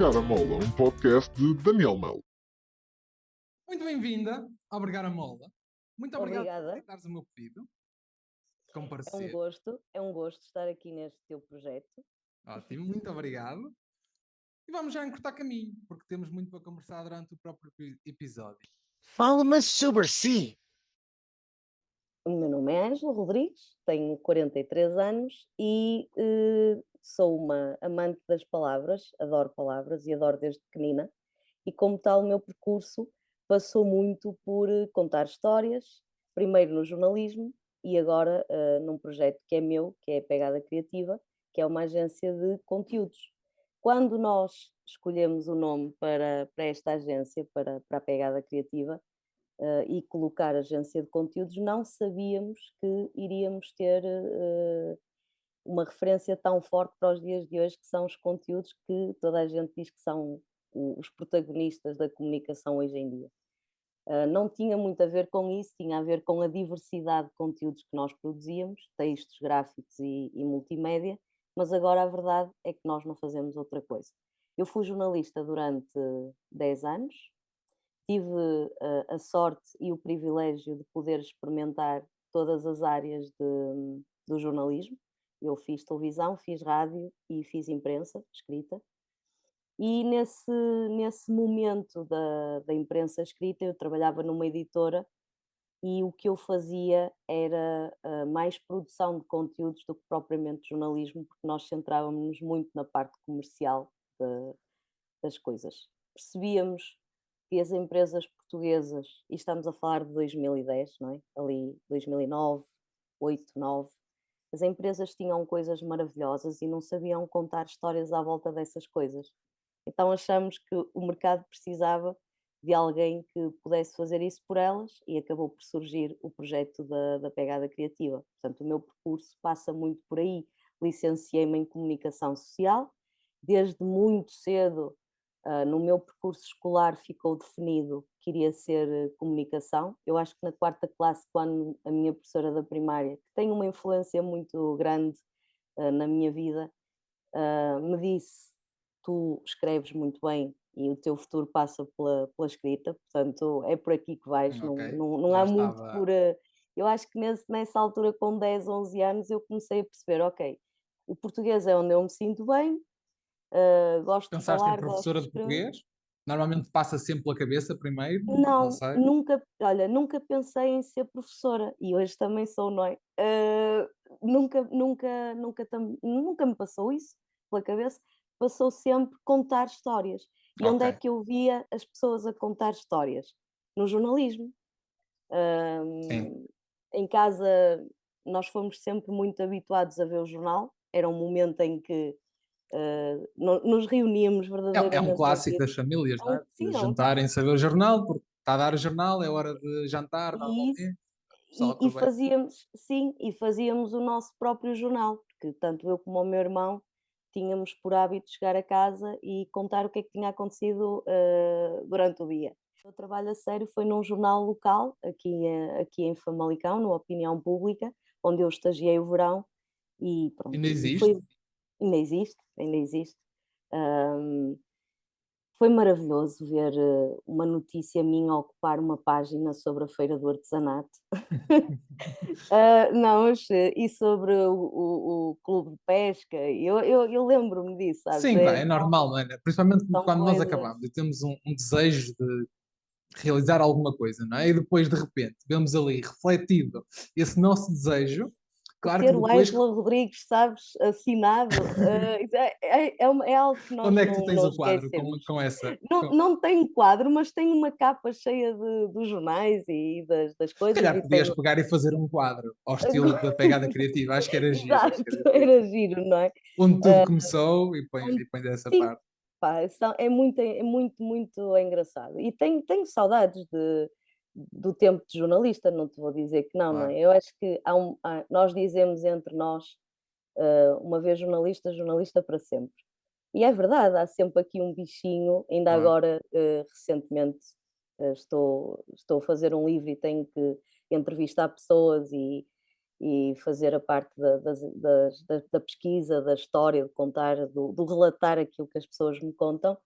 Abrigar a Mola, um podcast de Daniel Melo. Muito bem-vinda ao Abrigar a Mola. Muito obrigado por Obrigada. aceitares o meu pedido. É um Comparecer. gosto estar aqui neste teu projeto. Ótimo, muito obrigado. E vamos já encurtar caminho, porque temos muito para conversar durante o próprio episódio. Fala-me sobre si. O meu nome é Ângela Rodrigues, tenho 43 anos e sou uma amante das palavras, adoro palavras e adoro desde pequenina. E como tal, o meu percurso passou muito por contar histórias, primeiro no jornalismo e agora num projeto que é meu, que é a Pegada Criativa, que é uma agência de conteúdos. Quando nós escolhemos o nome para esta agência, para a Pegada Criativa, e colocar agência de conteúdos, não sabíamos que iríamos ter uma referência tão forte para os dias de hoje, que são os conteúdos que toda a gente diz que são os protagonistas da comunicação hoje em dia. Não tinha muito a ver com isso, tinha a ver com a diversidade de conteúdos que nós produzíamos, textos, gráficos e multimédia, mas agora a verdade é que nós não fazemos outra coisa. Eu fui jornalista durante 10 anos, tive a sorte e o privilégio de poder experimentar todas as áreas do jornalismo. Eu fiz televisão, fiz rádio e fiz imprensa escrita. E nesse momento da imprensa escrita, eu trabalhava numa editora e o que eu fazia era mais produção de conteúdos do que propriamente jornalismo, porque nós centrávamos-nos muito na parte comercial das coisas. Percebíamos que as empresas portuguesas, e estamos a falar de 2010, não é? Ali 2009, 2008, 2009, as empresas tinham coisas maravilhosas e não sabiam contar histórias à volta dessas coisas. Então achamos que o mercado precisava de alguém que pudesse fazer isso por elas e acabou por surgir o projeto da Pegada Criativa. Portanto, o meu percurso passa muito por aí. Licenciei-me em Comunicação Social, desde muito cedo. No meu percurso escolar ficou definido que iria ser comunicação. Eu acho que na 4ª classe, quando a minha professora da primária, que tem uma influência muito grande na minha vida, me disse: tu escreves muito bem e o teu futuro passa pela escrita, portanto é por aqui que vais, Ok. não Já há muito estava. por... Eu acho que nessa altura, com 10, 11 anos, eu comecei a perceber, ok, o português é onde eu me sinto bem, gosto de Pensaste em falar, gosto professora de de escrever. português? Normalmente passa sempre pela cabeça primeiro, não Não, sei. nunca pensei em ser professora e hoje também sou, não é? Nunca me passou isso pela cabeça, passou sempre contar histórias. E onde é Ok. que eu via as pessoas a contar histórias? No jornalismo. Sim. Em casa nós fomos sempre muito habituados a ver o jornal, era um momento em que nos reuníamos É um verdadeiramente a clássico ver. das famílias, não é? Sim, De jantarem, saber o jornal, porque está a dar o jornal, é hora de jantar, e isso. normalmente. O pessoal E aproveita. fazíamos o nosso próprio jornal, porque tanto eu como o meu irmão tínhamos por hábito chegar a casa e contar o que é que tinha acontecido durante o dia. O meu trabalho a sério foi num jornal local, aqui em Famalicão, no Opinião Pública, onde eu estagiei o verão e pronto, Ainda e existe? ainda existe. Foi maravilhoso ver uma notícia minha ocupar uma página sobre a Feira do Artesanato. Não, mas, e sobre o clube de pesca, eu lembro-me disso, sabes? Sim, pá, é normal, não é? Principalmente São quando nós coisas. acabamos e temos um desejo de realizar alguma coisa, não é? E depois, de repente, vemos ali refletido esse nosso desejo. E Claro que ter o depois, Ângela Rodrigues, sabes, assinado, isso é algo que nós onde é que tu tens não o quadro esquecemos. com essa? Não tenho quadro, mas tenho uma capa cheia dos jornais e das Se coisas calhar e podias tenho... pegar e fazer um quadro ao estilo da Pegada Criativa. Acho que era giro, acho Exato, que era giro. era giro, não é? Onde tudo começou e Onde- põe dessa Sim, parte. pá, é muito, muito engraçado. E tenho saudades do tempo de jornalista, não te vou dizer que não, não Claro. é? Eu acho que nós dizemos entre nós, uma vez jornalista, jornalista para sempre. E é verdade, há sempre aqui um bichinho, ainda Claro. agora, recentemente, estou a fazer um livro e tenho que entrevistar pessoas e fazer a parte da pesquisa, da história, de contar, do relatar aquilo que as pessoas me contam.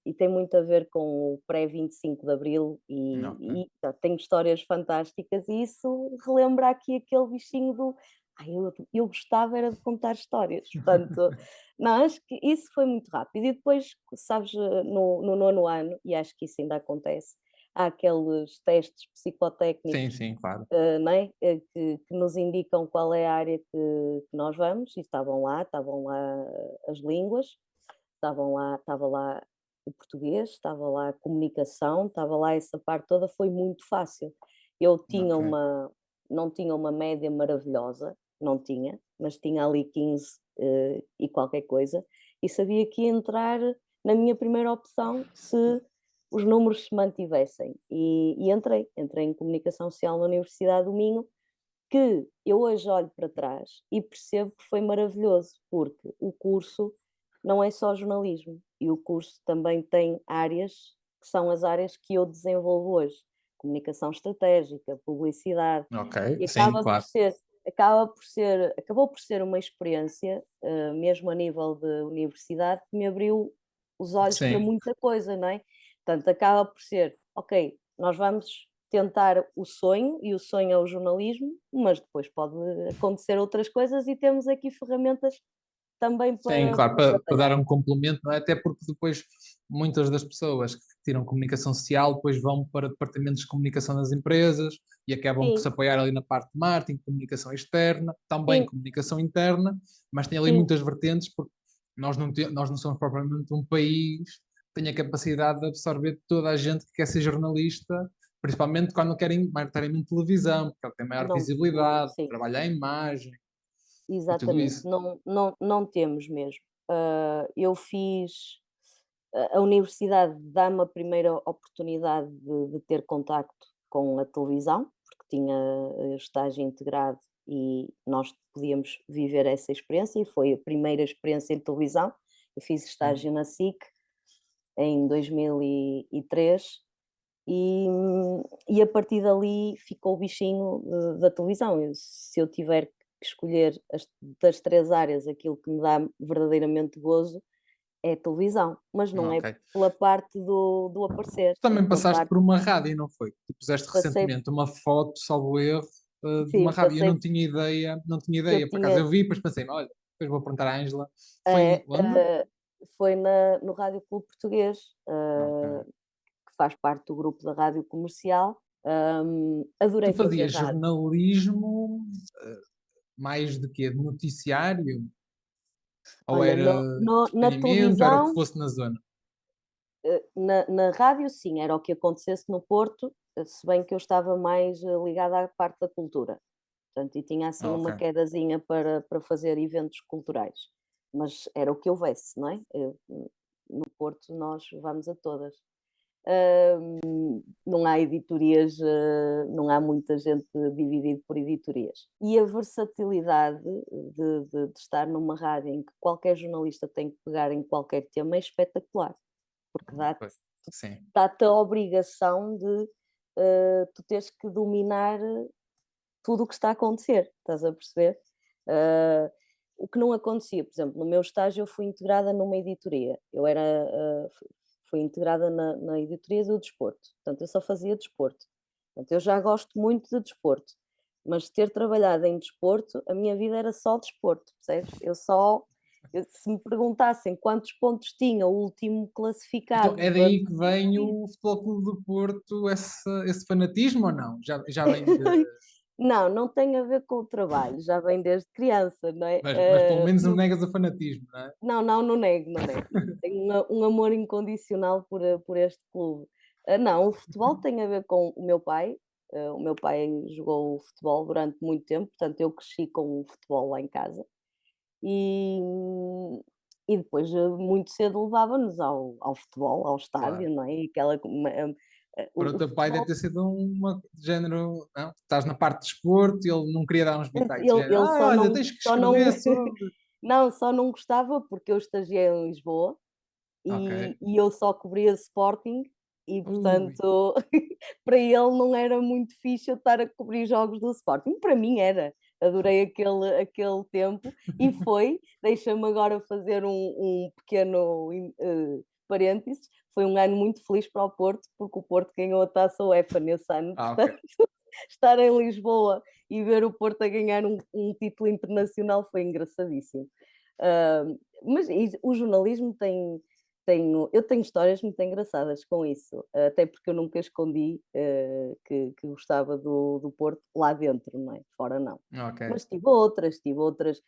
E tem muito a ver com o pré-25 de Abril Ok. tenho histórias fantásticas e isso relembra aqui aquele bichinho do eu gostava era de contar histórias. Portanto, não, acho que isso foi muito rápido. E depois, sabes, no nono ano, e acho que isso ainda acontece, há aqueles testes Sim, psicotécnicos, sim, claro. não é? Que nos indicam qual é a área que nós vamos, e estavam lá as línguas, estava lá o português, estava lá a comunicação, estava lá essa parte toda, foi muito fácil. Eu tinha Ok. não tinha uma média maravilhosa, não tinha, mas tinha ali 15 e qualquer coisa, e sabia que ia entrar na minha primeira opção se os números se mantivessem. E entrei em comunicação social na Universidade do Minho, que eu hoje olho para trás e percebo que foi maravilhoso, porque o curso não é só jornalismo, e o curso também tem áreas que são as áreas que eu desenvolvo hoje, comunicação estratégica, publicidade, Ok, e sim, claro. acabou por ser uma experiência, mesmo a nível de universidade, que me abriu os olhos para Sim. muita coisa, não é? Portanto, acaba por ser, ok, nós vamos tentar o sonho, e o sonho é o jornalismo, mas depois pode acontecer outras coisas e temos aqui ferramentas também Sim, para claro, para trabalhar. dar um complemento, não é? Até porque depois muitas das pessoas que tiram comunicação social depois vão para departamentos de comunicação das empresas e acabam por Sim, se apoiar ali na parte de marketing, comunicação externa, também sim, comunicação interna, mas tem ali sim, muitas vertentes porque nós não somos propriamente um país que tenha capacidade de absorver toda a gente que quer ser jornalista, principalmente quando querem maioritariamente televisão, porque ela tem maior não, visibilidade, sim. trabalhar a imagem e tudo Exatamente, isso. não temos mesmo. Eu fiz a universidade dá-me a primeira oportunidade de ter contacto com a televisão, porque tinha estágio integrado e nós podíamos viver essa experiência, e foi a primeira experiência em televisão. Eu fiz Sim. estágio na SIC em 2003 e a partir dali ficou o bichinho da televisão. Se eu tiver que escolher das 3 áreas aquilo que me dá verdadeiramente gozo, é a televisão, mas não é Ok. pela parte do aparecer, é Também pela passaste parte por uma rádio, não foi? Tu puseste passei recentemente uma foto, salvo erro, de uma sim, rádio. Eu passei não tinha ideia, não tinha que eu ideia. Por acaso tinha eu vi, depois pensei, olha, depois vou perguntar à Ângela. Foi é, onde? foi no Rádio Clube Português, Ok. que faz parte do grupo da Rádio Comercial. Tu Adorei fazer fazias rádio. jornalismo mais de quê? De noticiário? Ou Olha, era na entretenimento? Era o que televisão, fosse na zona? na rádio sim, era o que acontecesse no Porto, se bem que eu estava mais ligada à parte da cultura. Portanto, e tinha assim Ok. uma quedazinha para fazer eventos culturais, mas era o que houvesse, não é? No Porto nós vamos a todas. Não há editorias, não há muita gente dividida por editorias. E a versatilidade de estar numa rádio em que qualquer jornalista tem que pegar em qualquer tema é espetacular, porque Pois. Sim. dá-te a obrigação de tu teres que dominar tudo o que está a acontecer, estás a perceber? Uh, o que não acontecia, por exemplo, no meu estágio eu fui integrada numa editoria, fui integrada na editoria do desporto, portanto eu só fazia desporto, portanto eu já gosto muito de desporto, mas ter trabalhado em desporto, a minha vida era só desporto, percebes? Se me perguntassem quantos pontos tinha o último Então classificado é para daí que vem o Futebol Clube do Porto, esse fanatismo ou não? Já vem de. Não, não tem a ver com o trabalho, já vem desde criança, não é? Mas pelo menos não negas o fanatismo, não é? Não nego, não nego. Tenho um amor incondicional por este clube. Não, o futebol tem a ver com o meu pai. O meu pai jogou futebol durante muito tempo, portanto eu cresci com o futebol lá em casa. E, e depois, muito cedo, levava-nos ao futebol, ao Claro. estádio, não é? E Para o o teu pai deve futebol, ter sido uma de género, não? Estás na parte de desporto e ele não queria dar uns bitites, de género, ele só olha, não, tens que só não, escrever sobre. não, só não gostava porque eu estagiei em Lisboa Ok. e eu só cobria Sporting e, Ui. portanto, para ele não era muito fixe eu estar a cobrir jogos do Sporting. Para mim era, adorei aquele tempo e deixa-me agora fazer um pequeno parênteses, foi um ano muito feliz para o Porto, porque o Porto ganhou a Taça UEFA nesse ano, Ok. portanto, estar em Lisboa e ver o Porto a ganhar um título internacional foi engraçadíssimo. Mas o jornalismo eu tenho histórias muito engraçadas com isso, até porque eu nunca escondi que gostava do Porto lá dentro, não é? Fora não. Ok. Mas tive outras.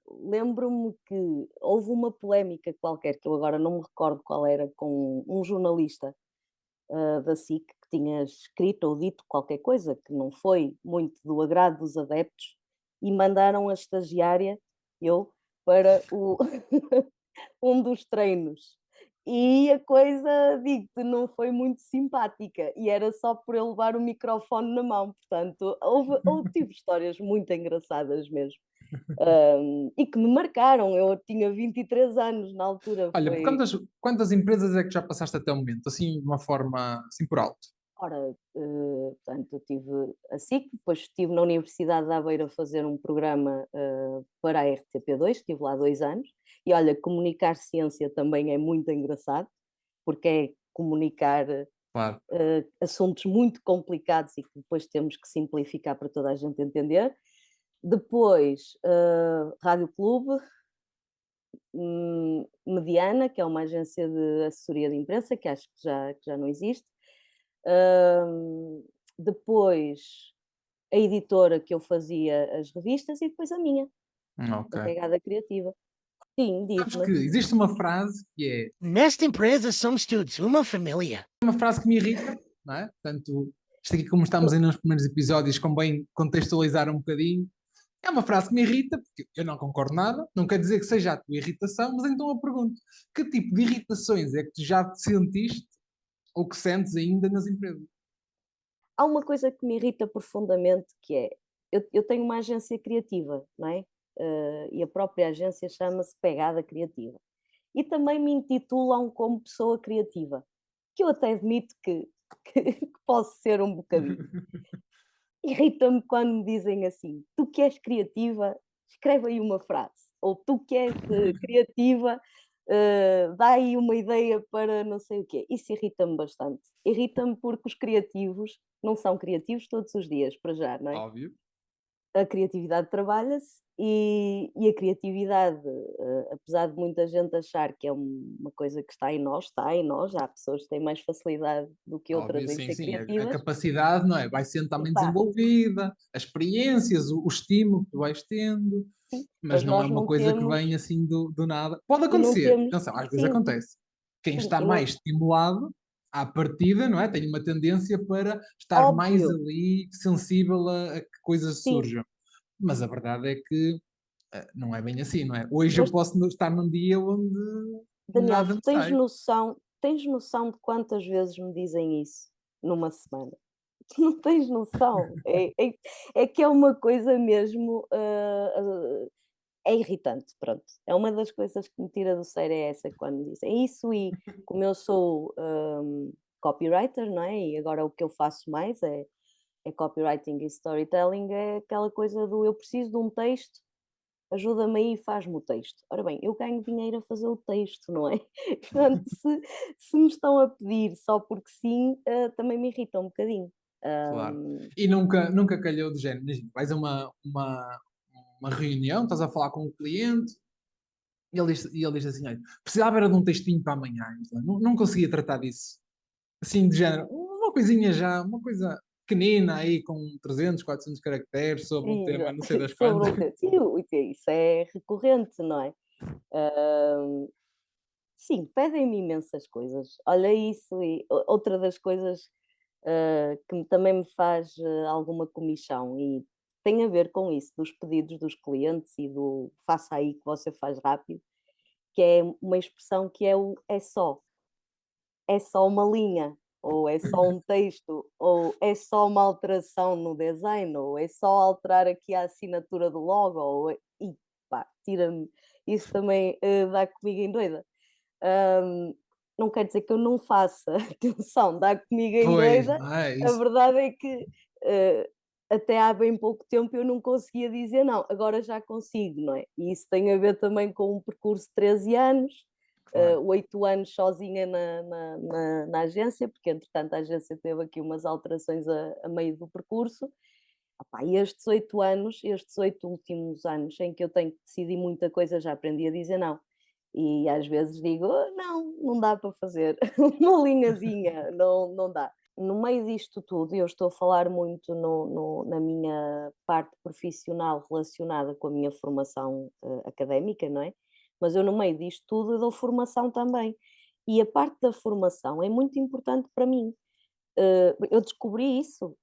Lembro-me que houve uma polémica qualquer, que eu agora não me recordo qual era, com um jornalista da SIC que tinha escrito ou dito qualquer coisa que não foi muito do agrado dos adeptos e mandaram a estagiária, eu, para um dos treinos. E a coisa, digo-te, não foi muito simpática e era só por ele levar o microfone na mão, portanto, tive histórias muito engraçadas mesmo. E que me marcaram, eu tinha 23 anos na altura. Olha, por quantas empresas é que já passaste até o momento? Assim, de uma forma, assim por alto. Ora, portanto, eu tive a SIC, depois estive na Universidade de Aveiro a fazer um programa para a RTP2, estive lá 2 anos, e olha, comunicar ciência também é muito engraçado, porque é comunicar Claro. assuntos muito complicados e que depois temos que simplificar para toda a gente entender. Depois, Rádio Clube, Mediana, que é uma agência de assessoria de imprensa, que acho que já não existe. Depois a editora que eu fazia as revistas e depois a minha, Ok. a Pegada Criativa. Sim, Sabes diz-me. que existe uma frase que é Nesta empresa somos todos uma família. uma frase que me irrita, não é? Portanto, isto aqui, como estamos aí nos primeiros episódios, convém contextualizar um bocadinho. É uma frase que me irrita, porque eu não concordo nada, não quer dizer que seja a tua irritação, mas então eu pergunto: que tipo de irritações é que tu já te sentiste ou que sentes ainda nas empresas? Há uma coisa que me irrita profundamente que é, eu tenho uma agência criativa, não é? E a própria agência chama-se Pegada Criativa. E também me intitulam como pessoa criativa, que eu até admito que posso ser um bocadinho. Irrita-me quando me dizem assim: tu que és criativa, escreve aí uma frase. Ou tu que és criativa, dá aí uma ideia para não sei o quê. Isso irrita-me bastante. Irrita-me porque os criativos não são criativos todos os dias, para já, não é? Óbvio. A criatividade trabalha-se e a criatividade, apesar de muita gente achar que é uma coisa que está em nós, há pessoas que têm mais facilidade do que outras Óbvio, em sim, ser sim. A criativas. capacidade, não é? Vai sendo também Epá, desenvolvida, as experiências, o estímulo que tu vais tendo, sim, mas mas não é nós uma não coisa que temos, vem assim do nada. Pode e não acontecer, temos, atenção, às vezes sim, acontece. Quem sim, está e não, mais estimulado, à partida, não é? Tem uma tendência para estar mais óbvio, ali, sensível a que coisas sim, surjam. Mas a verdade é que não é bem assim, não é? Hoje eu mas posso estar num dia onde Daniel, nada tu me sai. tens noção de quantas vezes me dizem isso numa semana? Tu não tens noção, é que é uma coisa mesmo, é irritante, pronto. É uma das coisas que me tira do sério é essa, quando me dizem isso e como eu sou, copywriter, não é, e agora o que eu faço mais é copywriting e storytelling, é aquela coisa do: "Eu preciso de um texto, ajuda-me aí e faz-me o texto". Ora bem, eu ganho dinheiro a fazer o texto, não é? Portanto, se me estão a pedir só porque sim, também me irrita um bocadinho. Claro. Hum, E nunca calhou do género. Imagina, vais a uma reunião, estás a falar com um cliente e ele diz assim: olha, precisava era de um textinho para amanhã. Não conseguia tratar disso. Assim, de género, uma coisinha já, uma coisa pequenina aí com 300, 400 caracteres sobre um sim, tema, já, não sei das sobre quantas. um te sim, isso é recorrente, não é? Hum, sim, pedem-me imensas coisas. Olha isso e outra das coisas, também me faz, alguma comichão e tem a ver com isso, dos pedidos dos clientes e do "faça aí que você faz rápido", que é uma expressão que é só uma linha, ou é só um texto, ou é só uma alteração no design, ou é só alterar aqui a assinatura do logo, e pá, tira-me, isso também, dá comigo em doida. Não quer dizer que eu não faça, atenção, dá comigo em Pois, doida, não é a isso. verdade é que, eh, até há bem pouco tempo eu não conseguia dizer não, agora já consigo, não é? E isso tem a ver também com um percurso de 13 anos, Claro. 8 anos sozinha na agência, porque entretanto a agência teve aqui umas alterações a meio do percurso. Opá, e estes 8 anos, estes 8 últimos anos em que eu tenho que decidir muita coisa, já aprendi a dizer não. E às vezes digo: "Oh, não, não dá para fazer uma linhazinha, não dá." No meio disto tudo, e eu estou a falar muito na minha parte profissional relacionada com a minha formação, académica, não é? Mas eu no meio disto tudo eu dou formação também. E a parte da formação é muito importante para mim. Eu descobri isso,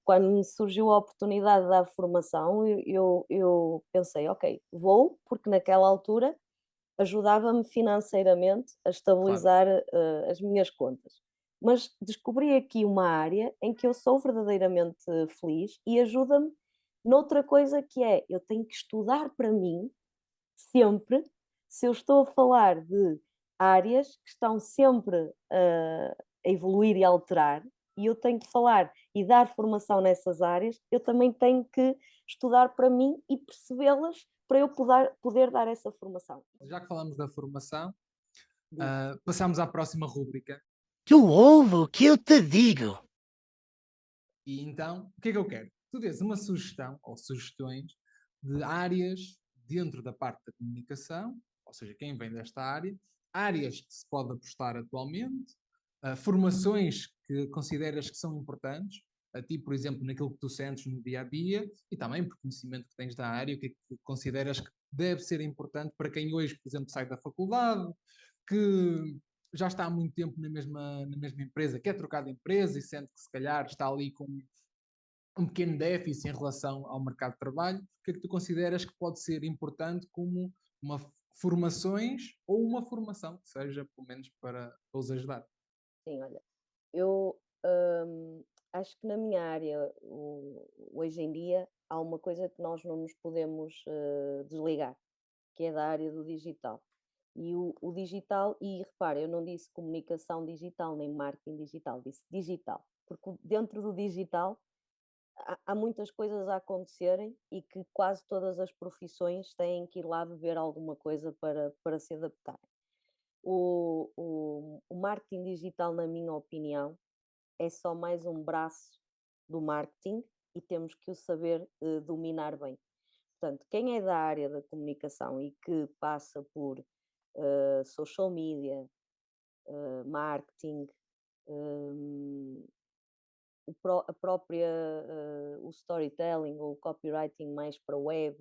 quando me surgiu a oportunidade de dar formação, eu pensei: "Ok, vou", porque naquela altura ajudava-me financeiramente a Claro. estabilizar, as minhas contas. Mas descobri aqui uma área em que eu sou verdadeiramente feliz e ajuda-me noutra coisa que é, eu tenho que estudar para mim sempre, se eu estou a falar de áreas que estão sempre a evoluir e a alterar, e eu tenho que falar e dar formação nessas áreas, eu também tenho que estudar para mim e percebê-las para eu poder dar essa formação. Já que falamos da formação, Diz. passamos à próxima rúbrica. Tu ouve o que eu te digo. E então, o que é que eu quero? Tu dês uma sugestão ou sugestões de áreas dentro da parte da comunicação, ou seja, quem vem desta área, áreas que se pode apostar atualmente, formações que consideras que são importantes, a ti, por exemplo, naquilo que tu sentes no dia a dia e também por conhecimento que tens da área, o que é que consideras que deve ser importante para quem hoje, por exemplo, sai da faculdade, que já está há muito tempo na mesma empresa, quer trocar de empresa e sente que se calhar está ali com um pequeno déficit em relação ao mercado de trabalho, o que é que tu consideras que pode ser importante como uma formações ou uma formação que seja, pelo menos, para os ajudar? Sim, olha, eu, acho que na minha área, hoje em dia, há uma coisa que nós não nos podemos, desligar, que é da área do digital. E o digital, e repara, eu não disse comunicação digital nem marketing digital, disse digital, porque dentro do digital há muitas coisas a acontecerem e que quase todas as profissões têm que ir lá beber alguma coisa para se adaptar. O marketing digital, na minha opinião, é só mais um braço do marketing e temos que o saber dominar bem. Portanto, quem é da área da comunicação e que passa por social media, marketing, hum, a própria, o storytelling ou o copywriting mais para web,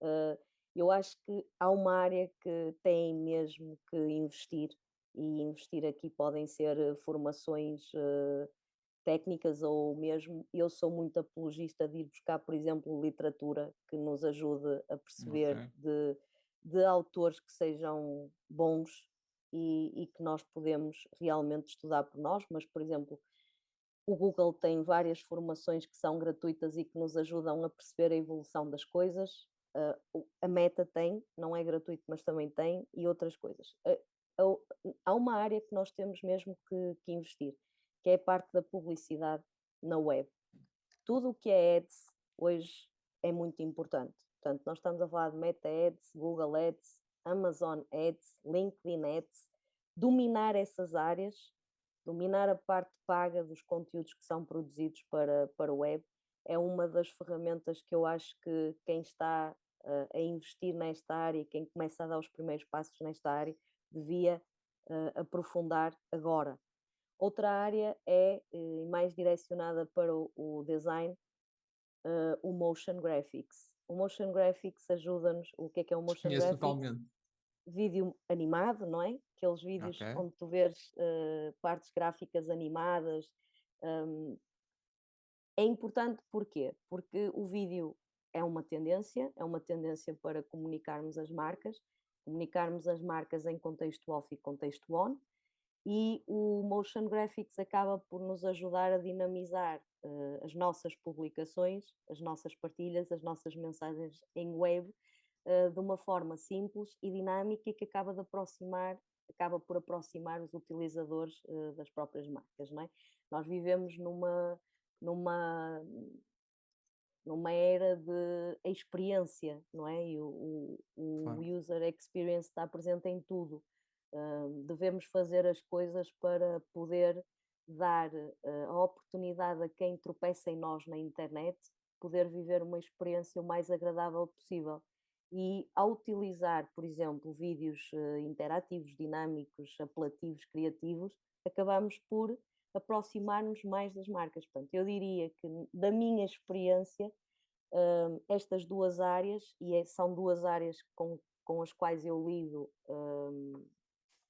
eh, eu acho que há uma área que tem mesmo que investir, e investir aqui podem ser formações técnicas, ou mesmo eu sou muito apologista de ir buscar, por exemplo, literatura que nos ajude a Ok. perceber de autores que sejam bons e que nós podemos realmente estudar por nós, mas, por exemplo, o Google tem várias formações que são gratuitas e que nos ajudam a perceber a evolução das coisas. A Meta tem, não é gratuito, mas também tem, e outras coisas. Há uma área que nós temos mesmo que investir, que é a parte da publicidade na web. Tudo o que é ads hoje é muito importante. Portanto, nós estamos a falar de Meta Ads, Google Ads, Amazon Ads, LinkedIn Ads. Dominar essas áreas, dominar a parte paga dos conteúdos que são produzidos para o web, é uma das ferramentas que eu acho que quem está a investir nesta área, quem começa a dar os primeiros passos nesta área, devia aprofundar agora. Outra área é mais direcionada para o design, o motion graphics. O motion graphics ajuda-nos. O que é o motion Desconheço graphics? totalmente. Vídeo animado, não é? Aqueles Ok. vídeos onde tu vês partes gráficas animadas. hum, É importante porquê? Porque o vídeo é uma tendência para comunicarmos as marcas em contexto off e contexto on, e o motion graphics acaba por nos ajudar a dinamizar as nossas publicações, as nossas partilhas, as nossas mensagens em web, de uma forma simples e dinâmica, e que acaba por aproximar os utilizadores das próprias marcas, não é? Nós vivemos numa numa era de experiência, não é? E o Claro. user experience está presente em tudo. Devemos fazer as coisas para poder dar a oportunidade a quem tropeça em nós na internet, poder viver uma experiência o mais agradável possível. E ao utilizar, por exemplo, vídeos interativos, dinâmicos, apelativos, criativos, acabamos por aproximar-nos mais das marcas. Portanto, eu diria que, da minha experiência, estas duas áreas, e são duas áreas com as quais eu lido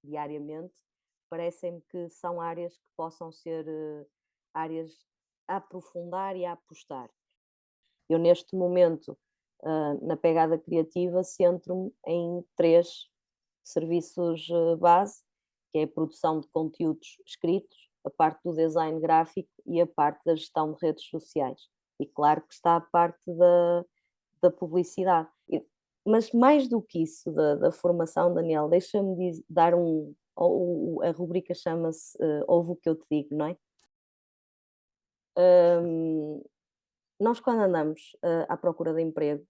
diariamente, parecem-me que são áreas que possam ser áreas a aprofundar e a apostar. Eu, neste momento, na pegada criativa, centro-me em 3 serviços base, que é a produção de conteúdos escritos, a parte do design gráfico e a parte da gestão de redes sociais. E claro que está a parte da publicidade. Mas mais do que isso, da formação, Daniel, deixa-me dar a rubrica chama-se Ouve o que eu te digo, não é? Nós, quando andamos à procura de emprego,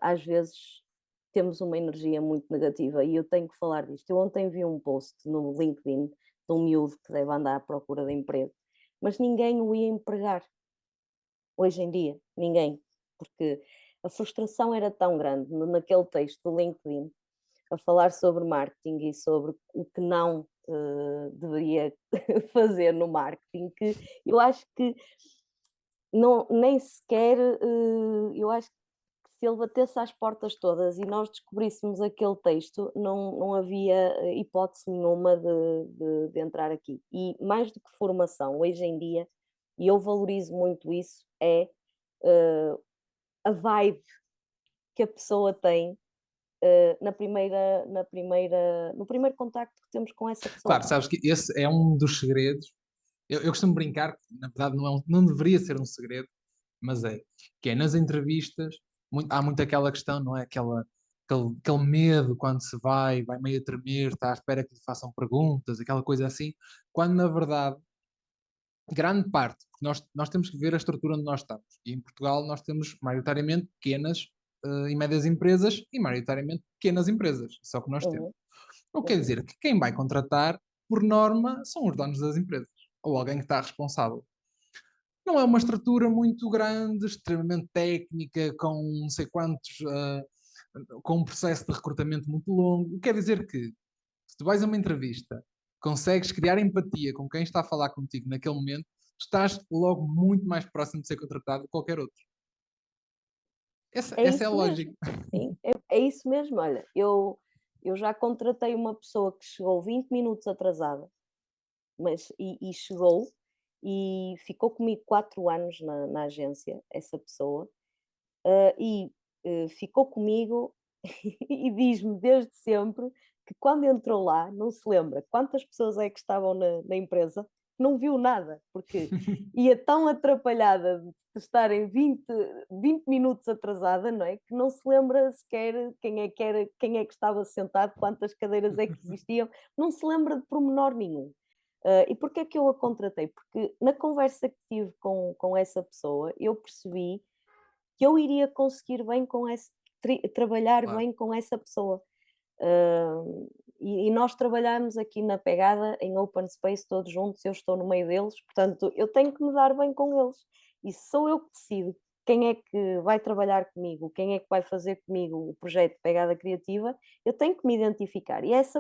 às vezes temos uma energia muito negativa e eu tenho que falar disto. Eu ontem vi um post no LinkedIn de um miúdo que deve andar à procura de emprego, mas ninguém o ia empregar. Hoje em dia, ninguém. Porque a frustração era tão grande naquele texto do LinkedIn, a falar sobre marketing e sobre o que não deveria fazer no marketing, que eu acho que não, nem sequer, eu acho que se ele batesse às portas todas e nós descobríssemos aquele texto, não havia hipótese nenhuma de entrar aqui. E mais do que formação, hoje em dia, e eu valorizo muito isso, é a vibe que a pessoa tem no primeiro contacto que temos com essa pessoa. Claro, sabes que esse é um dos segredos. Eu costumo brincar que, na verdade, não deveria ser um segredo, mas que é nas entrevistas, há muito aquela questão, não é? Aquele medo quando se vai meio a tremer, está à espera que lhe façam perguntas, aquela coisa assim, quando na verdade, grande parte, porque nós temos que ver a estrutura onde nós estamos. E em Portugal nós temos maioritariamente pequenas e médias empresas e maioritariamente pequenas empresas, só que nós temos. Uhum, O que quer dizer que quem vai contratar, por norma, são os donos das empresas, ou alguém que está responsável. Não é uma estrutura muito grande, extremamente técnica, com não sei quantos, com um processo de recrutamento muito longo. Quer dizer que, se tu vais a uma entrevista, consegues criar empatia com quem está a falar contigo naquele momento, estás logo muito mais próximo de ser contratado que qualquer outro. É Essa é a isso lógica. mesmo, sim, é isso mesmo. Olha, eu já contratei uma pessoa que chegou 20 minutos atrasada, e chegou e ficou comigo 4 anos na agência, essa pessoa, ficou comigo e diz-me desde sempre que quando entrou lá não se lembra quantas pessoas é que estavam na empresa, não viu nada, porque ia tão atrapalhada de estarem 20 minutos atrasada, não é? Que não se lembra sequer quem é que era, quem é que estava sentado, quantas cadeiras é que existiam, não se lembra de pormenor nenhum. E porquê é que eu a contratei? Porque na conversa que tive com essa pessoa, eu percebi que eu iria conseguir bem trabalhar Claro. bem com essa pessoa. E nós trabalhamos aqui na pegada em open space todos juntos, eu estou no meio deles, portanto eu tenho que me dar bem com eles. E sou eu que decido quem é que vai trabalhar comigo, quem é que vai fazer comigo o projeto de pegada criativa, eu tenho que me identificar. E esse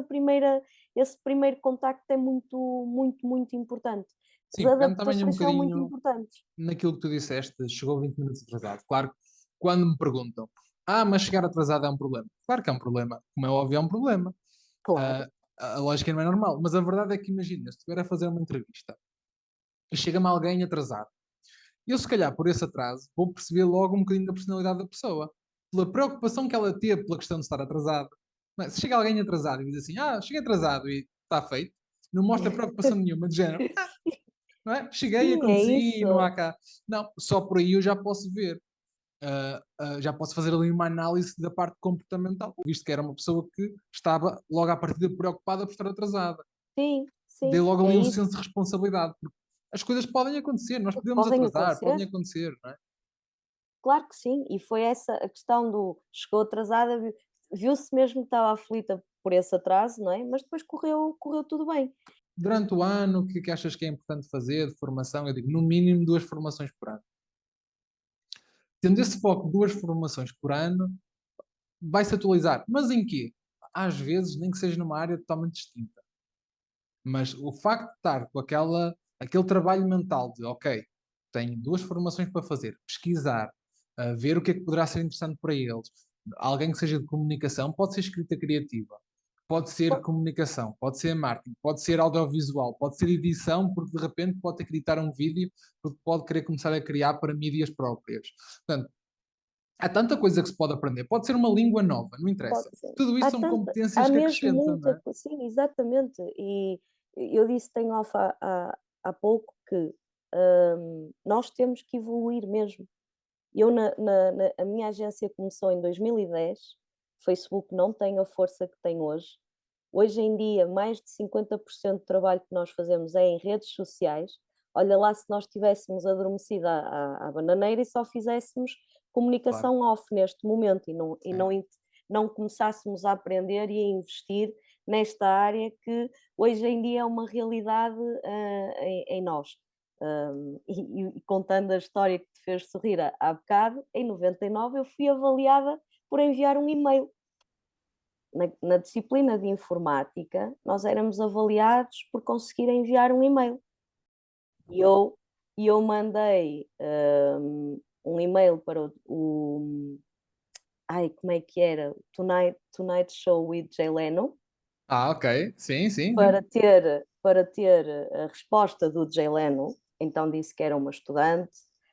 primeiro contacto é muito, muito, muito importante. As Sim, pegando também um adaptações são muito bocadinho importantes. naquilo que tu disseste, chegou 20 minutos atrasado. Claro que quando me perguntam, mas chegar atrasado é um problema. Claro que é um problema. Como é óbvio, é um problema. Claro. A lógica não é normal. Mas a verdade é que, imagina, se estiver a fazer uma entrevista e chega-me alguém atrasado, eu, se calhar, por esse atraso, vou perceber logo um bocadinho da personalidade da pessoa. Pela preocupação que ela teve pela questão de estar atrasada. Não é? Se chega alguém atrasado e diz assim, cheguei atrasado e está feito, não mostra preocupação nenhuma, de género, não é? Cheguei, Sim, é aconteci, não isso. há cá. Não, só por aí eu já posso ver. Já posso fazer ali uma análise da parte comportamental, visto que era uma pessoa que estava logo à partida preocupada por estar atrasada. Sim, Dei sim, logo é ali um isso. senso de responsabilidade, porque as coisas podem acontecer, nós podemos Podem atrasar, acontecer. podem acontecer, não é? claro que sim, e foi essa a questão do chegou atrasada, viu-se mesmo que estava aflita por esse atraso, não é? Mas depois correu tudo bem. Durante o ano, o que é que achas que é importante fazer de formação? Eu digo, no mínimo 2 formações por ano. Tendo esse foco de 2 formações por ano, vai-se atualizar. Mas em quê? Às vezes, nem que seja numa área totalmente distinta. Mas o facto de estar com aquele trabalho mental de, ok, tenho 2 formações para fazer, pesquisar, ver o que é que poderá ser interessante para eles. Alguém que seja de comunicação, pode ser escrita criativa, pode ser comunicação, pode ser marketing, pode ser audiovisual, pode ser edição, porque de repente pode ter que editar um vídeo, porque pode querer começar a criar para mídias próprias. Portanto, há tanta coisa que se pode aprender. Pode ser uma língua nova, não interessa. Pode ser. Tudo isso são Há competências que mesmo acrescentam, não muita é? coisa, sim, exatamente. E eu disse, tenho off há pouco, que nós temos que evoluir mesmo. Eu, a minha agência começou em 2010, o Facebook não tem a força que tem hoje. Hoje em dia, mais de 50% do trabalho que nós fazemos é em redes sociais. Olha lá se nós tivéssemos adormecido à bananeira e só fizéssemos comunicação off neste momento e não começássemos a aprender e a investir nesta área que hoje em dia é uma realidade em nós. E contando a história que te fez sorrir há bocado, em 99 eu fui avaliada por enviar um e-mail. Na disciplina de informática, nós éramos avaliados por conseguir enviar um e-mail. E eu mandei um e-mail para como é que era? Tonight Show with Jay Leno. Ok, sim, sim. Para ter a resposta do Jay Leno. Então disse que era uma estudante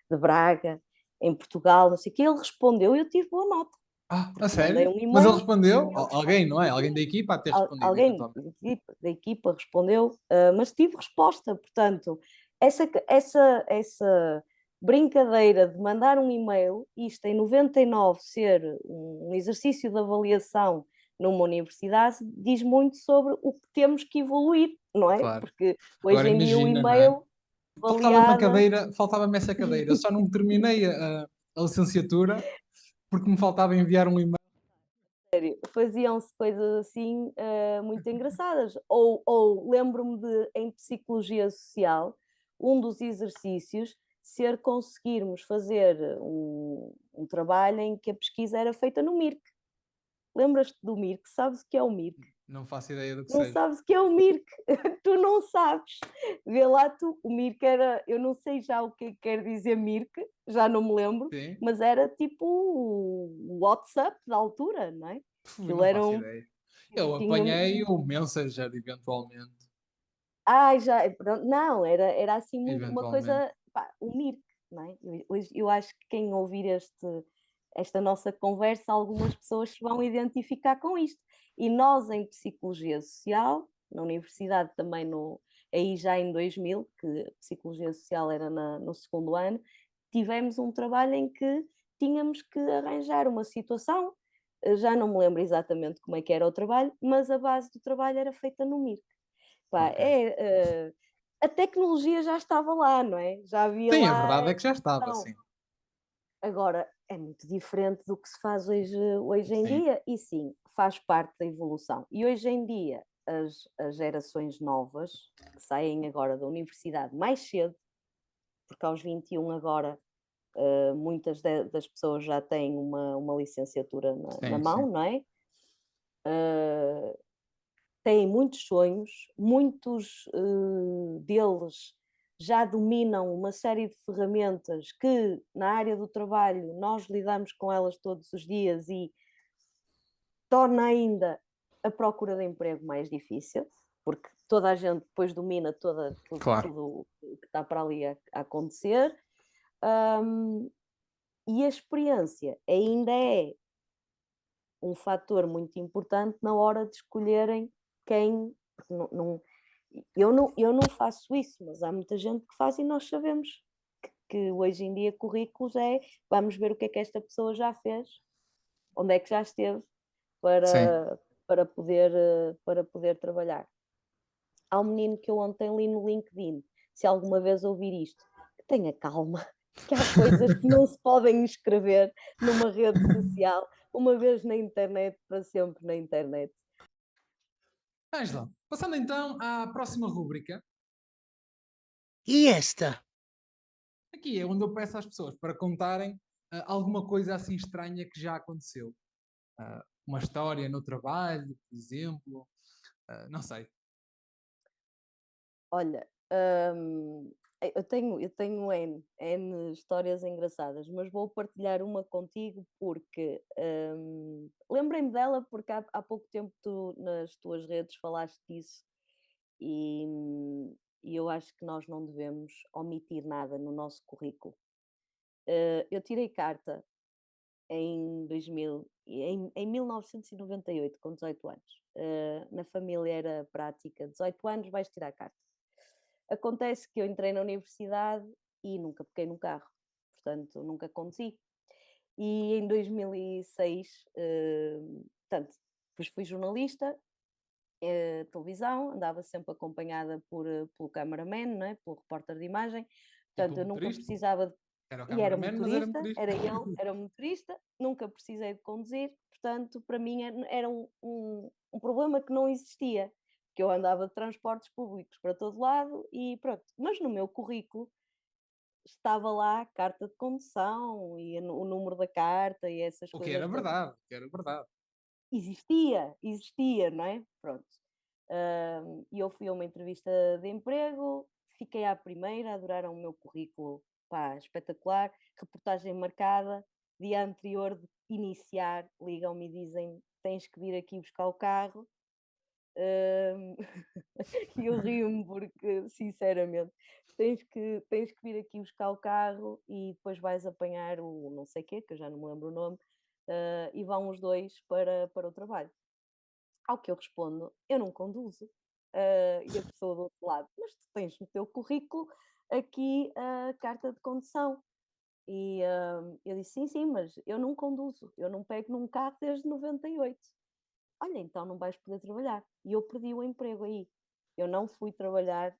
de Braga, em Portugal, não sei o que. Ele respondeu e eu tive boa nota. A Mandei sério? um Mas ele e-mail. respondeu? Ele Alguém, não é? respondeu. Alguém da equipa a ter respondido, Alguém eventualmente. da equipa respondeu, mas tive resposta. Portanto, essa brincadeira de mandar um e-mail, isto em 99 ser um exercício de avaliação numa universidade, diz muito sobre o que temos que evoluir, não é? Claro. Porque Agora hoje em dia o imagina, não é? e-mail avaliada. Faltava-me essa cadeira. Eu só não terminei a licenciatura porque me faltava enviar um e-mail. Faziam-se coisas assim muito engraçadas. Ou lembro-me de, em psicologia social, um dos exercícios ser conseguirmos fazer um trabalho em que a pesquisa era feita no MIRC. Lembras-te do MIRC? Sabes o que é o MIRC? Não faço ideia do que Não seja. sabes o que é o MIRC? Tu não sabes. Vê lá tu, o MIRC era, eu não sei já o que quer dizer MIRC, já não me lembro, Sim. mas era tipo o WhatsApp da altura, não é? Não faço ideia. Eu Tínhamos... apanhei o Messenger, eventualmente. Não, era assim muito uma Eventualmente. coisa, pá, o MIRC, não é? Eu acho que quem ouvir esta nossa conversa, algumas pessoas se vão identificar com isto. E nós, em Psicologia Social, na universidade também, aí já em 2000, que a Psicologia Social era no segundo ano, tivemos um trabalho em que tínhamos que arranjar uma situação, já não me lembro exatamente como é que era o trabalho, mas a base do trabalho era feita no MIRC. Pá, Ok. a tecnologia já estava lá, não é? Já havia Sim, a lá. verdade é que já estava, Então, sim. agora, é muito diferente do que se faz hoje em Sim. dia, e sim, faz parte da evolução. E hoje em dia, as gerações novas, que saem agora da universidade mais cedo, porque aos 21 agora muitas das pessoas já têm uma licenciatura na Sim, mão, sim. não é? Têm muitos sonhos, muitos deles já dominam uma série de ferramentas que na área do trabalho nós lidamos com elas todos os dias e torna ainda a procura de emprego mais difícil, porque toda a gente depois domina Claro. tudo o que está para ali a acontecer. E a experiência ainda é um fator muito importante na hora de escolherem quem. Eu não faço isso, mas há muita gente que faz e nós sabemos que hoje em dia currículos vamos ver o que é que esta pessoa já fez, onde é que já esteve Sim. para poder trabalhar. Há um menino que eu ontem li no LinkedIn, se alguma vez ouvir isto, que tenha calma, que há coisas que não se podem escrever numa rede social, uma vez na internet, para sempre na internet. Ângela, passando então à próxima rúbrica. E esta? Aqui é onde eu peço às pessoas para contarem alguma coisa assim estranha que já aconteceu. Uma história no trabalho, por exemplo. Não sei. Olha, eu tenho N histórias engraçadas, mas vou partilhar uma contigo porque lembrei-me dela porque há pouco tempo tu nas tuas redes falaste disso e, e eu acho que nós não devemos omitir nada no nosso currículo. Eu tirei carta em 2000, em 1998, com 18 anos. Na família era prática, 18 anos vais tirar carta. Acontece que eu entrei na universidade e nunca peguei num carro, portanto nunca conduzi. E em 2006, portanto, depois fui jornalista, televisão, andava sempre acompanhada pelo cameraman, não é? Pelo repórter de imagem, E portanto pelo eu nunca motorista. precisava de... Era o E era cameraman, mas era motorista, motorista. era ele, era motorista, nunca precisei de conduzir, portanto para mim era um problema que não existia, que eu andava de transportes públicos para todo lado e pronto. Mas no meu currículo estava lá a carta de condução e o número da carta e essas O que era coisas todas. verdade. O que era verdade. Existia, não é? Pronto. E eu fui a uma entrevista de emprego, fiquei à primeira, adoraram o meu currículo, pá, espetacular, reportagem marcada, dia anterior de iniciar, ligam-me e dizem, tens que vir aqui buscar o carro, e eu rio-me porque, sinceramente, tens que vir aqui buscar o carro e depois vais apanhar o não sei quê, que eu já não me lembro o nome, e vão os dois para o trabalho. Ao que eu respondo, eu não conduzo. E a pessoa do outro lado, mas tu tens no teu currículo aqui a carta de condução. E eu disse, sim, sim, mas eu não conduzo, eu não pego num carro desde 98. Olha, então não vais poder trabalhar. E eu perdi o emprego aí. Eu não fui trabalhar.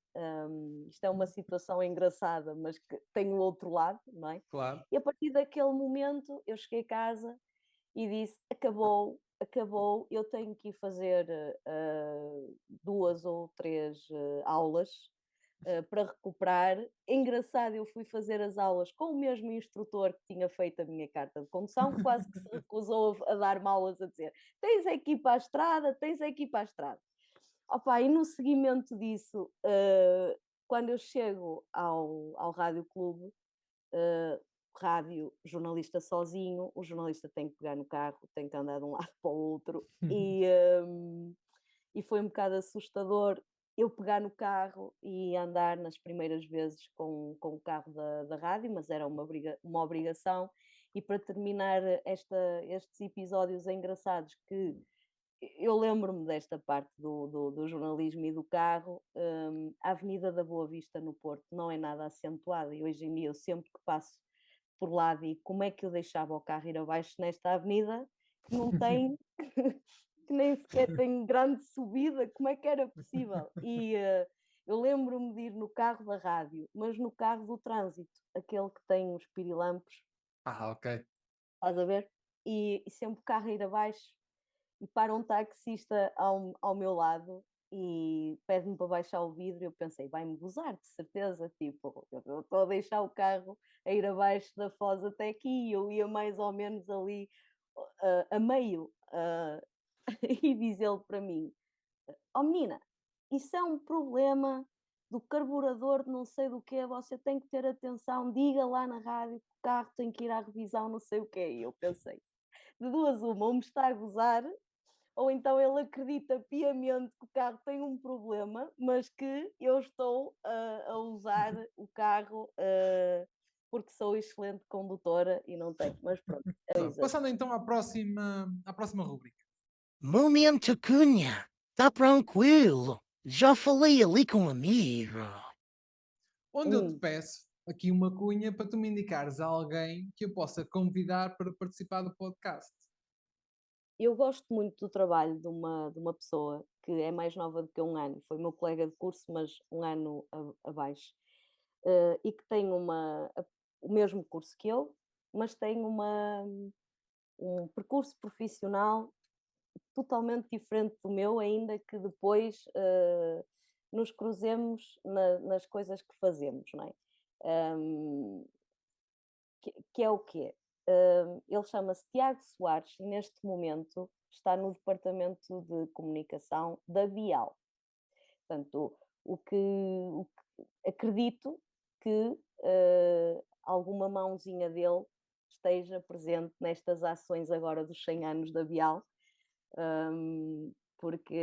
Isto é uma situação engraçada, mas que tem o outro lado, não é? Claro. E a partir daquele momento eu cheguei a casa e disse: acabou, acabou, eu tenho que ir fazer 2 ou 3 aulas para recuperar. Engraçado, eu fui fazer as aulas com o mesmo instrutor que tinha feito a minha carta de condução, quase que se recusou a dar-me aulas a dizer: tens aqui para a estrada, tens aqui para a estrada. Opa, e no seguimento disso, quando eu chego ao Rádio Clube, rádio, jornalista sozinho, o jornalista tem que pegar no carro, tem que andar de um lado para o outro, e foi um bocado assustador eu pegar no carro e andar nas primeiras vezes com o carro da rádio, mas era uma obrigação. E para terminar estes episódios engraçados que eu lembro-me desta parte do jornalismo e do carro, a Avenida da Boa Vista no Porto não é nada acentuada e hoje em dia eu sempre que passo por lá digo como é que eu deixava o carro ir abaixo nesta avenida que não tem, que nem sequer tem grande subida, como é que era possível? E eu lembro-me de ir no carro da rádio, mas no carro do trânsito, aquele que tem os pirilampos, Ok. estás a ver? E sempre o carro a ir abaixo e para um taxista ao meu lado e pede-me para baixar o vidro. Eu pensei, vai-me gozar, de certeza. Tipo, eu estou a deixar o carro a ir abaixo da Foz até aqui e eu ia mais ou menos ali a meio. E diz ele para mim: oh menina, isso é um problema do carburador de não sei do que, você tem que ter atenção, diga lá na rádio que o carro tem que ir à revisão, não sei o que. E eu pensei, de duas uma, ou me está a gozar, ou então ele acredita piamente que o carro tem um problema, mas que eu estou a usar o carro porque sou excelente condutora e não tenho. Mas pronto, é Pronto, isso. passando então à próxima rúbrica. Momento Cunha. Tá tranquilo. Já falei ali com um amigo. Onde eu te Hum, peço aqui uma cunha para tu me indicares a alguém que eu possa convidar para participar do podcast. eu gosto muito do trabalho de uma pessoa que é mais nova do que um ano, foi meu colega de curso, mas um ano abaixo, e que tem o mesmo curso que eu, mas tem um percurso profissional totalmente diferente do meu, ainda que depois nos cruzemos nas coisas que fazemos, não é? Hum, que é o quê? Ele chama-se Tiago Soares e neste momento está no departamento de comunicação da Bial. Portanto, acredito que alguma mãozinha dele esteja presente nestas ações agora dos 100 anos da Bial, porque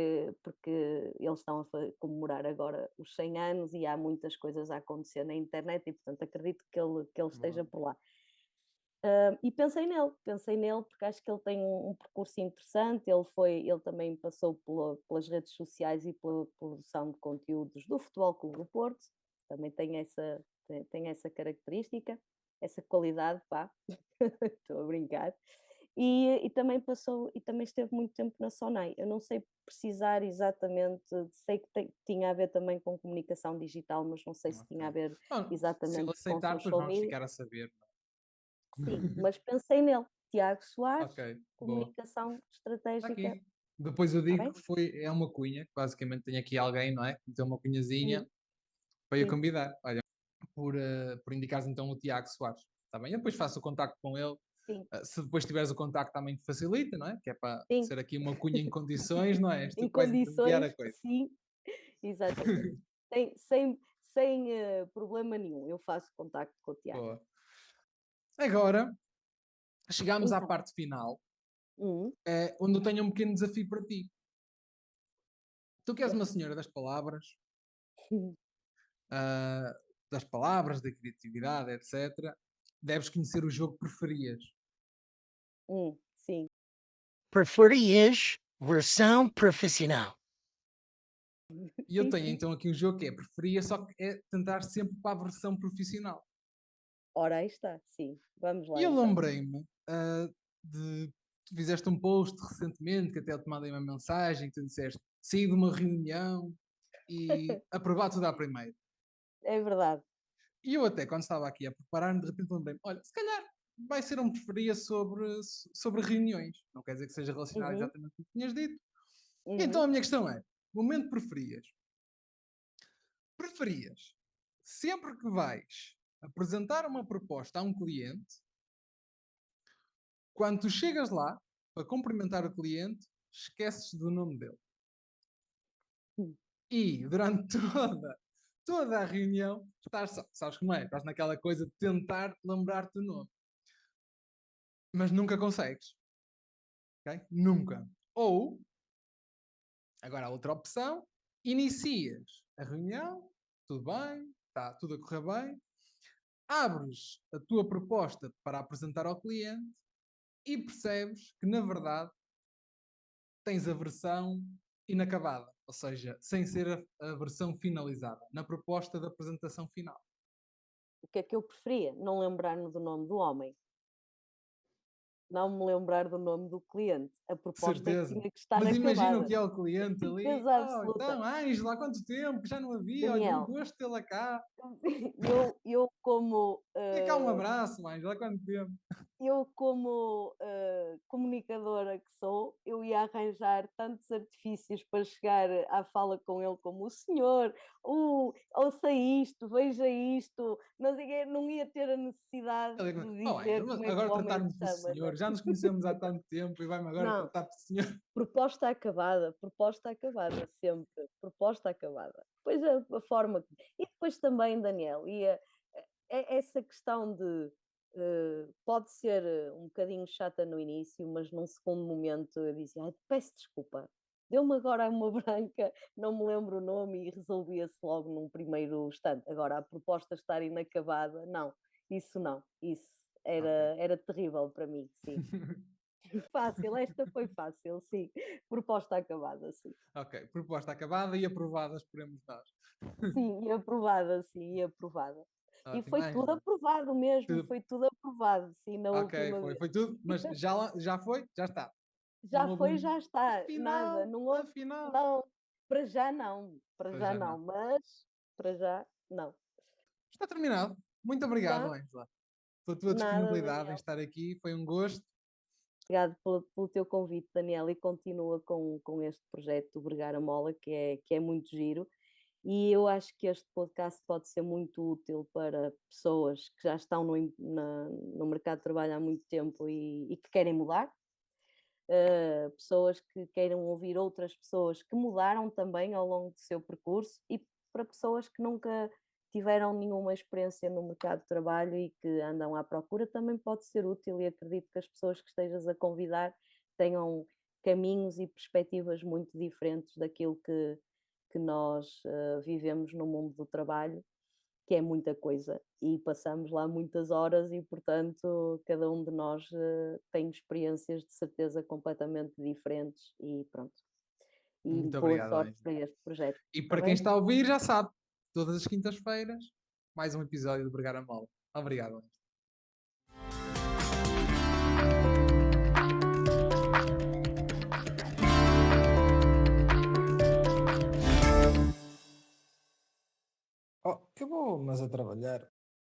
eles estão a comemorar agora os 100 anos e há muitas coisas a acontecer na internet e, portanto, acredito que ele esteja por lá. E pensei nele porque acho que ele tem um percurso interessante, ele também passou pelas redes sociais e pela produção de conteúdos do Futebol Clube do Porto, também tem essa característica, essa qualidade, pá, estou a brincar, e também esteve muito tempo na Sonai. Eu não sei precisar exatamente, sei que tinha a ver também com comunicação digital, mas não sei se tinha a ver Se ele exatamente com aceitar, depois social vamos media. ficar a saber. Sim, mas pensei nele, Tiago Soares, Ok, boa. comunicação Está estratégica. aqui. Depois eu Tá digo bem? que é uma cunha, que basicamente tem aqui alguém, não é? Que tem uma cunhazinha para eu Sim. convidar. Olha, por indicares então o Tiago Soares. Está bem? Eu depois faço o contacto com ele. Sim. Se depois tiveres o contacto também te facilita, não é? Que é para Sim. ser aqui uma cunha em condições, não é? És tu Em que vais intermediar condições, a coisa. sim, exatamente. Sem problema nenhum, eu faço contacto com o Tiago. Boa. Agora, chegámos à Então. parte final, Hum, onde eu tenho um pequeno desafio para ti. Tu que és uma senhora das palavras, ah, da criatividade, etc., deves conhecer o jogo que preferias. sim. Preferias versão profissional. E eu Sim, tenho sim. então aqui um jogo que é preferia, só que é tentar sempre para a versão profissional. Ora, aí está, sim. Vamos lá E eu então. lembrei-me de. Tu fizeste um post recentemente que até eu te mandei uma mensagem que tu disseste: saí de uma reunião e aprovado tudo à primeira. É verdade. E eu até, quando estava aqui a preparar-me, de repente lembrei-me: olha, se calhar vai ser um preferia sobre reuniões. Não quer dizer que seja relacionado Uhum, exatamente com o que tinhas dito. E então uhum. a minha questão é: momento preferias? Preferias, sempre que vais apresentar uma proposta a um cliente, quando tu chegas lá para cumprimentar o cliente, esqueces do nome dele. Hum. E durante toda a reunião, sabes como é? Estás naquela coisa de tentar lembrar-te do nome. Mas nunca consegues. Okay? Nunca. Ou, agora a outra opção, inicias a reunião, tudo bem, está tudo a correr bem, abres a tua proposta para apresentar ao cliente e percebes que, na verdade, tens a versão inacabada, ou seja, sem ser a versão finalizada, na proposta da apresentação final. O que é que eu preferia? Não lembrar-me do nome do homem. Não me lembrar do nome do cliente. A proposta é que Certeza. tinha que estar Mas imagina o acabada. que é o cliente ali. Certeza Oh, absoluta. então, Ângela, há quanto tempo? Já não havia. Olha, um Daniel, gosto tê-la cá. eu como E cá um abraço, Ângela, há quanto tempo? comunicadora que sou, eu ia arranjar tantos artifícios para chegar à fala com ele, como o senhor, ouça isto, veja isto, não ia ter a necessidade de Oh, dizer Ângela, mas como é que agora o homem tratar-me se por chama. senhor. Já nos conhecemos há tanto tempo e vai-me agora Não, tratar por senhor. proposta acabada, sempre. Proposta acabada. Depois a forma. E depois também, Daniel, essa questão de. Pode ser um bocadinho chata no início, mas num segundo momento eu dizia: "Ai, peço desculpa, deu-me agora uma branca, não me lembro o nome e resolvia-se logo num primeiro instante. Agora, a proposta estar inacabada, não, isso não, isso era terrível para mim, sim. Fácil, esta foi fácil, sim. Proposta acabada, sim. Ok, proposta acabada e aprovada, esperemos nós. Sim, e aprovada, sim, e aprovada. E Ótimo, foi tudo Ângela. aprovado mesmo, Tudo- foi tudo aprovado, sim, na Ok, última foi, vez. foi tudo, mas já foi, já está. Não Já houve foi, já está, nada, afinal, não houve, afinal. não, para Pois já já não. não, mas para já não. Está terminado. Muito obrigado, Tá? Ângela. pela tua Nada, disponibilidade em Daniel. estar aqui. Foi um gosto. Obrigado pelo teu convite, Daniel, e continua com este projeto do Bregar a Mola, que é muito giro. E eu acho que este podcast pode ser muito útil para pessoas que já estão no mercado de trabalho há muito tempo e que querem mudar. Pessoas que queiram ouvir outras pessoas que mudaram também ao longo do seu percurso, e para pessoas que nunca tiveram nenhuma experiência no mercado de trabalho e que andam à procura, também pode ser útil, e acredito que as pessoas que estejas a convidar tenham caminhos e perspectivas muito diferentes daquilo que nós vivemos no mundo do trabalho, que é muita coisa, e passamos lá muitas horas e, portanto, cada um de nós tem experiências de certeza completamente diferentes, e pronto. E Muito boa obrigado, sorte Ângela. para este projeto. E Tá para quem bem? está a ouvir, já sabe, todas as quintas-feiras, mais um episódio do Bregar a Mola. Obrigado, Ângela. Oh, eu vou, mas a trabalhar.